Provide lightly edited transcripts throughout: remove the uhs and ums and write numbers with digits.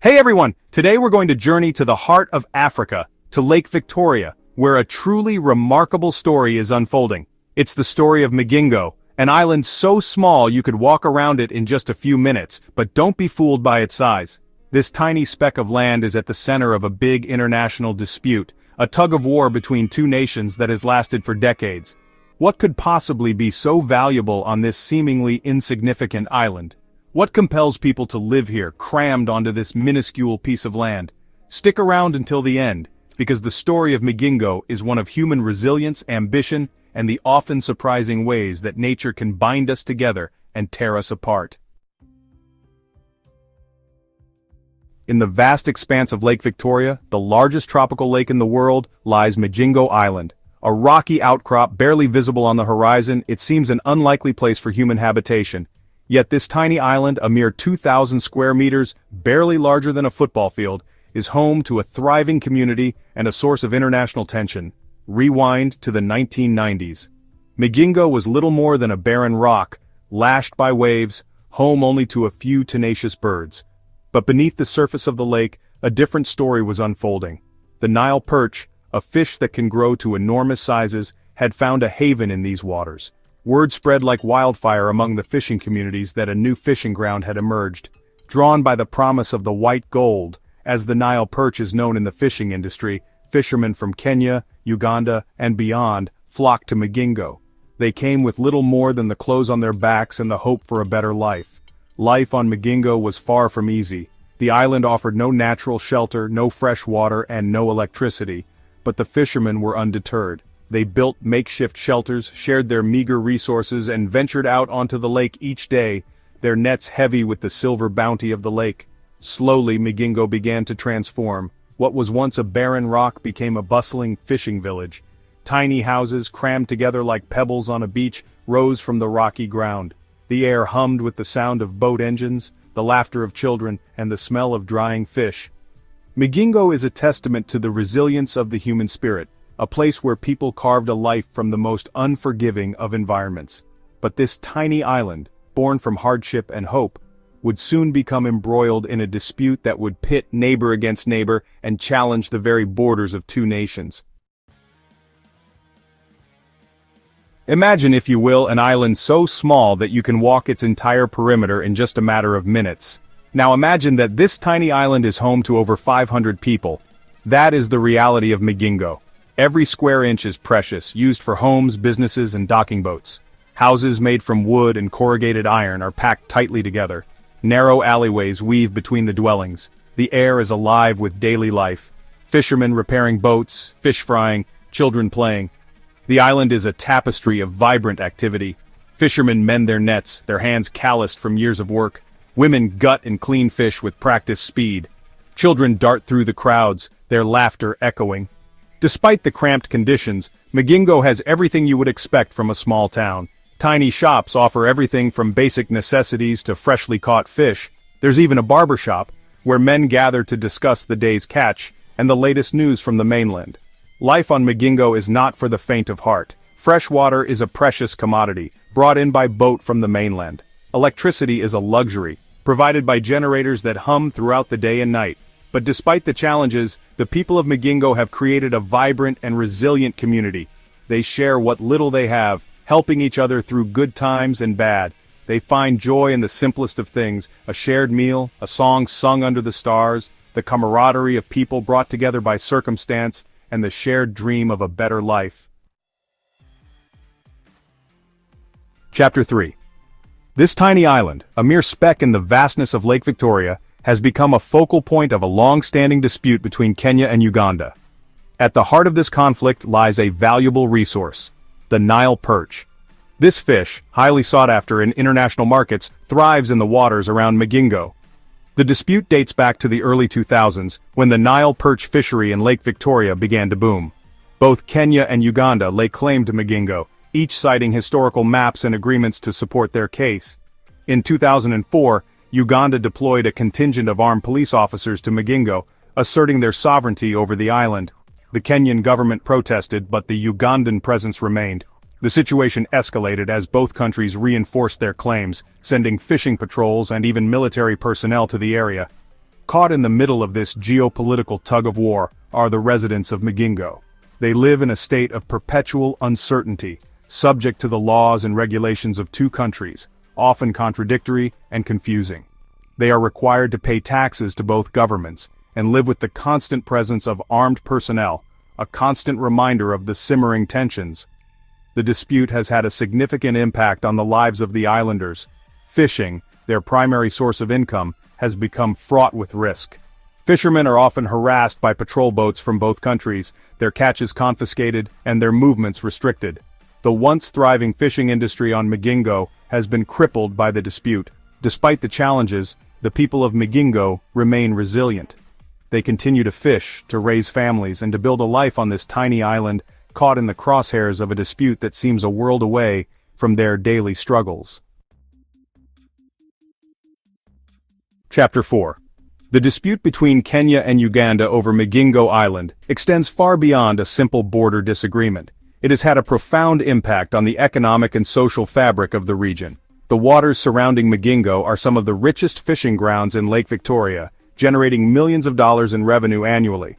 Hey everyone! Today we're going to journey to the heart of Africa, to Lake Victoria, where a truly remarkable story is unfolding. It's the story of Migingo, an island so small you could walk around it in just a few minutes, but don't be fooled by its size. This tiny speck of land is at the center of a big international dispute, a tug-of-war between two nations that has lasted for decades. What could possibly be so valuable on this seemingly insignificant island? What compels people to live here, crammed onto this minuscule piece of land? Stick around until the end, because the story of Migingo is one of human resilience, ambition, and the often surprising ways that nature can bind us together and tear us apart. In the vast expanse of Lake Victoria, the largest tropical lake in the world, lies Migingo Island. A rocky outcrop barely visible on the horizon, it seems an unlikely place for human habitation. Yet this tiny island, a mere 2,000 square meters, barely larger than a football field, is home to a thriving community and a source of international tension. Rewind to the 1990s. Migingo was little more than a barren rock, lashed by waves, home only to a few tenacious birds. But beneath the surface of the lake, a different story was unfolding. The Nile perch, a fish that can grow to enormous sizes, had found a haven in these waters. Word spread like wildfire among the fishing communities that a new fishing ground had emerged. Drawn by the promise of the white gold, as the Nile perch is known in the fishing industry, fishermen from Kenya, Uganda, and beyond flocked to Migingo. They came with little more than the clothes on their backs and the hope for a better life. Life on Migingo was far from easy. The island offered no natural shelter, no fresh water, and no electricity. But the fishermen were undeterred. They built makeshift shelters, shared their meager resources, and ventured out onto the lake each day, their nets heavy with the silver bounty of the lake. Slowly Migingo began to transform. What was once a barren rock became a bustling fishing village. Tiny houses, crammed together like pebbles on a beach, rose from the rocky ground. The air hummed with the sound of boat engines, the laughter of children, and the smell of drying fish. Migingo is a testament to the resilience of the human spirit. A place where people carved a life from the most unforgiving of environments. But this tiny island, born from hardship and hope, would soon become embroiled in a dispute that would pit neighbor against neighbor and challenge the very borders of two nations. Imagine, if you will, an island so small that you can walk its entire perimeter in just a matter of minutes. Now imagine that this tiny island is home to over 500 people. That is the reality of Migingo. Every square inch is precious, used for homes, businesses, and docking boats. Houses made from wood and corrugated iron are packed tightly together. Narrow alleyways weave between the dwellings. The air is alive with daily life. Fishermen repairing boats, fish frying, children playing. The island is a tapestry of vibrant activity. Fishermen mend their nets, their hands calloused from years of work. Women gut and clean fish with practiced speed. Children dart through the crowds, their laughter echoing. Despite the cramped conditions, Migingo has everything you would expect from a small town. Tiny shops offer everything from basic necessities to freshly caught fish. There's even a barber shop, where men gather to discuss the day's catch and the latest news from the mainland. Life on Migingo is not for the faint of heart. Fresh water is a precious commodity, brought in by boat from the mainland. Electricity is a luxury, provided by generators that hum throughout the day and night. But despite the challenges, the people of Migingo have created a vibrant and resilient community. They share what little they have, helping each other through good times and bad. They find joy in the simplest of things, a shared meal, a song sung under the stars, the camaraderie of people brought together by circumstance, and the shared dream of a better life. Chapter 3. This tiny island, a mere speck in the vastness of Lake Victoria, has become a focal point of a long-standing dispute between Kenya and Uganda. At the heart of this conflict lies a valuable resource, the Nile perch. This fish, highly sought after in international markets, thrives in the waters around Migingo. The dispute dates back to the early 2000s, when the Nile perch fishery in Lake Victoria began to boom. Both Kenya and Uganda lay claim to Migingo, each citing historical maps and agreements to support their case. In 2004, Uganda deployed a contingent of armed police officers to Migingo, asserting their sovereignty over the island. The Kenyan government protested, but the Ugandan presence remained. The situation escalated as both countries reinforced their claims, sending fishing patrols and even military personnel to the area. Caught in the middle of this geopolitical tug-of-war are the residents of Migingo. They live in a state of perpetual uncertainty, subject to the laws and regulations of two countries, often contradictory and confusing. They are required to pay taxes to both governments, and live with the constant presence of armed personnel, a constant reminder of the simmering tensions. The dispute has had a significant impact on the lives of the islanders. Fishing, their primary source of income, has become fraught with risk. Fishermen are often harassed by patrol boats from both countries, their catches confiscated, and their movements restricted. The once thriving fishing industry on Migingo has been crippled by the dispute. Despite the challenges, the people of Migingo remain resilient. They continue to fish, to raise families, and to build a life on this tiny island, caught in the crosshairs of a dispute that seems a world away from their daily struggles. Chapter 4. The dispute between Kenya and Uganda over Migingo Island extends far beyond a simple border disagreement. It has had a profound impact on the economic and social fabric of the region. The waters surrounding Migingo are some of the richest fishing grounds in Lake Victoria, generating millions of dollars in revenue annually.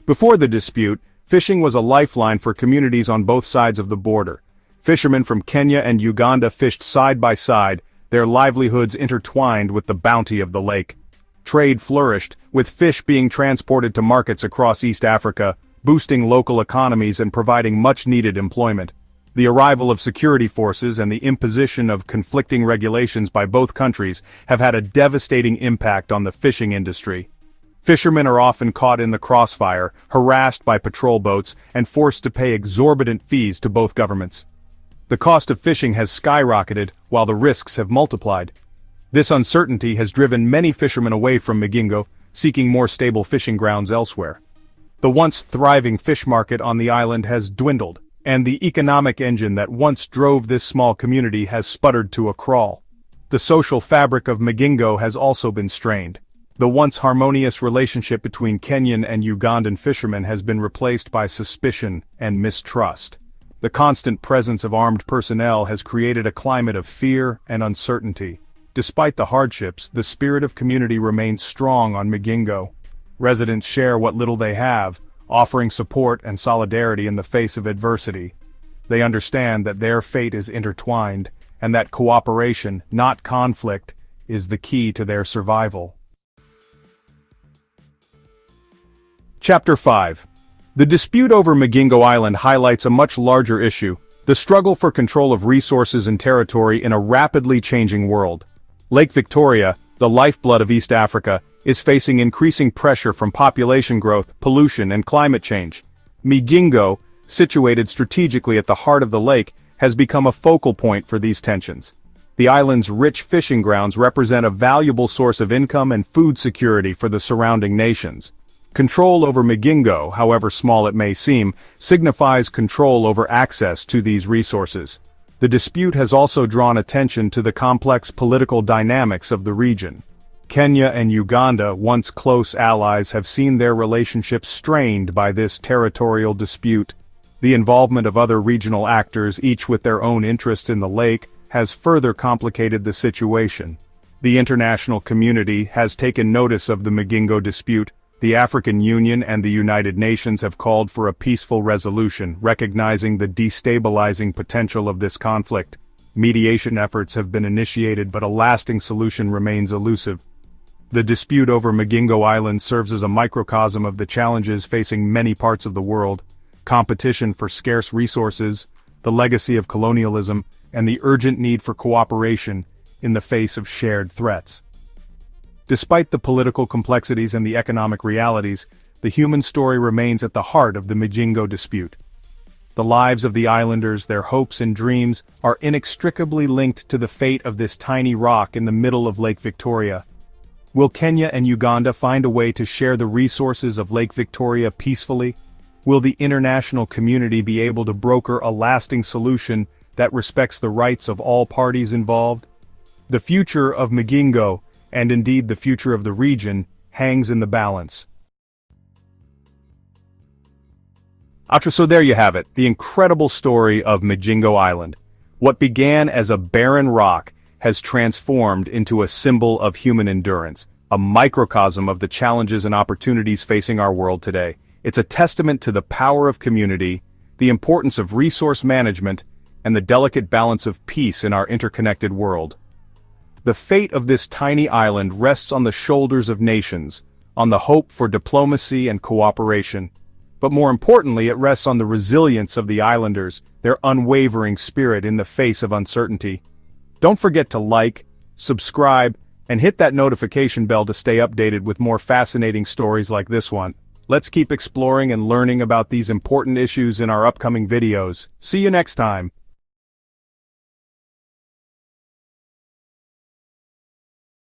Before the dispute, fishing was a lifeline for communities on both sides of the border. Fishermen from Kenya and Uganda fished side by side, their livelihoods intertwined with the bounty of the lake. Trade flourished, with fish being transported to markets across East Africa, boosting local economies and providing much-needed employment. The arrival of security forces and the imposition of conflicting regulations by both countries have had a devastating impact on the fishing industry. Fishermen are often caught in the crossfire, harassed by patrol boats, and forced to pay exorbitant fees to both governments. The cost of fishing has skyrocketed, while the risks have multiplied. This uncertainty has driven many fishermen away from Migingo, seeking more stable fishing grounds elsewhere. The once thriving fish market on the island has dwindled, and the economic engine that once drove this small community has sputtered to a crawl. The social fabric of Migingo has also been strained. The once harmonious relationship between Kenyan and Ugandan fishermen has been replaced by suspicion and mistrust. The constant presence of armed personnel has created a climate of fear and uncertainty. Despite the hardships, the spirit of community remains strong on Migingo. Residents share what little they have, offering support and solidarity in the face of adversity. They understand that their fate is intertwined, and that cooperation, not conflict, is the key to their survival. Chapter 5. The dispute over Migingo Island highlights a much larger issue, the struggle for control of resources and territory in a rapidly changing world. Lake Victoria, the lifeblood of East Africa, is facing increasing pressure from population growth, pollution, and climate change. Migingo, situated strategically at the heart of the lake, has become a focal point for these tensions. The island's rich fishing grounds represent a valuable source of income and food security for the surrounding nations. Control over Migingo, however small it may seem, signifies control over access to these resources. The dispute has also drawn attention to the complex political dynamics of the region. Kenya and Uganda, once close allies, have seen their relationship strained by this territorial dispute. The involvement of other regional actors, each with their own interests in the lake, has further complicated the situation. The international community has taken notice of the Migingo dispute. The African Union and the United Nations have called for a peaceful resolution, recognizing the destabilizing potential of this conflict. Mediation efforts have been initiated, but a lasting solution remains elusive. The dispute over Migingo Island serves as a microcosm of the challenges facing many parts of the world: competition for scarce resources, the legacy of colonialism, and the urgent need for cooperation in the face of shared threats. Despite the political complexities and the economic realities, the human story remains at the heart of the Migingo dispute. The lives of the islanders, their hopes and dreams, are inextricably linked to the fate of this tiny rock in the middle of Lake Victoria. Will Kenya and Uganda find a way to share the resources of Lake Victoria peacefully? Will the international community be able to broker a lasting solution that respects the rights of all parties involved? The future of Migingo, and indeed the future of the region, hangs in the balance. So there you have it, the incredible story of Migingo Island. What began as a barren rock has transformed into a symbol of human endurance, a microcosm of the challenges and opportunities facing our world today. It's a testament to the power of community, the importance of resource management, and the delicate balance of peace in our interconnected world. The fate of this tiny island rests on the shoulders of nations, on the hope for diplomacy and cooperation. But more importantly, it rests on the resilience of the islanders, their unwavering spirit in the face of uncertainty. Don't forget to like, subscribe, and hit that notification bell to stay updated with more fascinating stories like this one. Let's keep exploring and learning about these important issues in our upcoming videos. See you next time.